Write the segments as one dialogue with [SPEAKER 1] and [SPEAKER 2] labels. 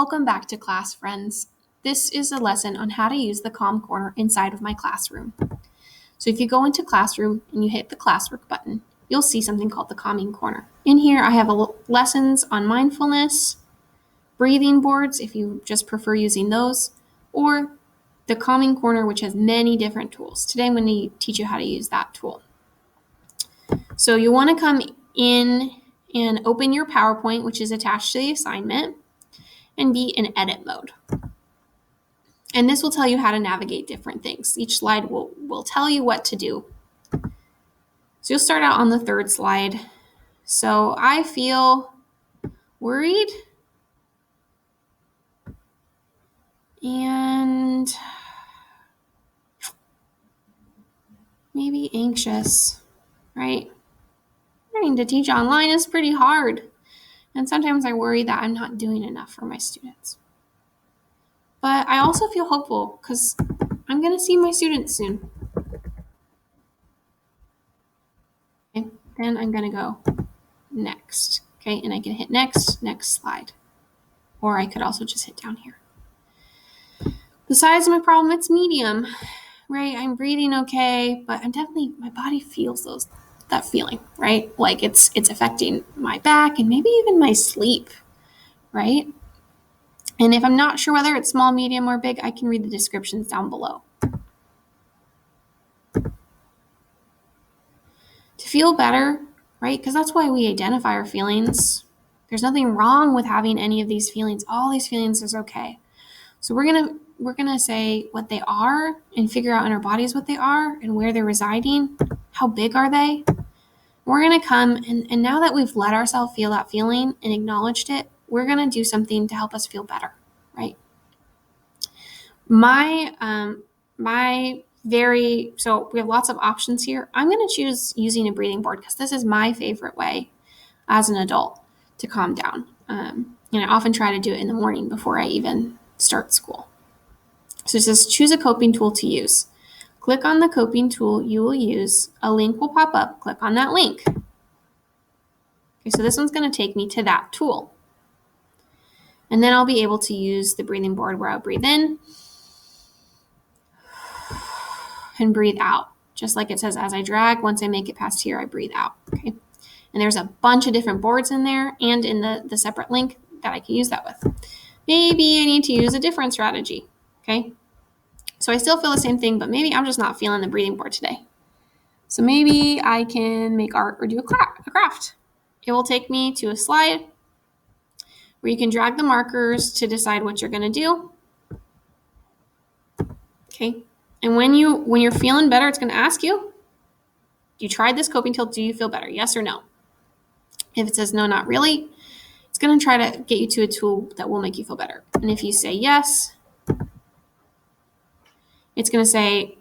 [SPEAKER 1] Welcome back to class, friends. This is a lesson on how to use the Calm Corner inside of my classroom. So if you go into Classroom and you hit the classwork button, you'll see something called the Calming Corner. In here, I have lessons on mindfulness, breathing boards, if you just prefer using those, or the Calming Corner, which has many different tools. Today, I'm going to teach you how to use that tool. So you want to come in and open your PowerPoint, which is attached to the assignment, and be in edit mode. And this will tell you how to navigate different things. Each slide will tell you what to do. So you'll start out on the third slide. So I feel worried and maybe anxious, right? Learning to teach online is pretty hard. And sometimes I worry that I'm not doing enough for my students. But I also feel hopeful because I'm going to see my students soon. Okay, then I'm going to go next. Okay, and I can hit next slide. Or I could also just hit down here. The size of my problem, it's medium, right? I'm breathing okay, but my body feels that feeling, right? Like it's affecting my back and maybe even my sleep, right? And if I'm not sure whether it's small, medium, or big, I can read the descriptions down below. To feel better, right? Because that's why we identify our feelings. There's nothing wrong with having any of these feelings. All these feelings is okay. So we're gonna say what they are and figure out in our bodies what they are and where they're residing. How big are they? We're gonna come and now that we've let ourselves feel that feeling and acknowledged it, we're gonna do something to help us feel better, right? So we have lots of options here. I'm gonna choose using a breathing board because this is my favorite way as an adult to calm down. And I often try to do it in the morning before I even start school. So it says choose a coping tool to use. Click on the coping tool you will use. A link will pop up. Click on that link. Okay, so this one's going to take me to that tool. And then I'll be able to use the breathing board where I'll breathe in and breathe out. Just like it says as I drag, once I make it past here, I breathe out. Okay. And there's a bunch of different boards in there and in the separate link that I can use that with. Maybe I need to use a different strategy. Okay. So I still feel the same thing, but maybe I'm just not feeling the breathing board today. So maybe I can make art or do a craft. It will take me to a slide where you can drag the markers to decide what you're going to do. Okay. And when you're feeling better, it's going to ask you, you tried this coping tool, do you feel better? Yes or no? If it says no, not really, it's going to try to get you to a tool that will make you feel better. And if you say yes, it's going to say,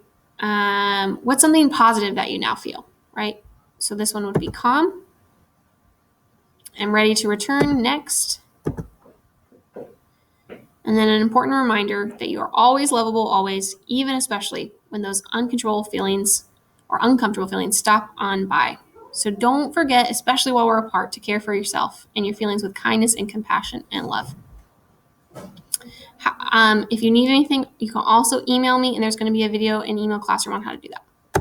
[SPEAKER 1] what's something positive that you now feel, right? So this one would be calm. I'm ready to return next. And then an important reminder that you are always lovable, always, even especially when those uncontrollable feelings or uncomfortable feelings stop on by. So don't forget, especially while we're apart, to care for yourself and your feelings with kindness and compassion and love. If you need anything, you can also email me, and there's going to be a video in email classroom on how to do that.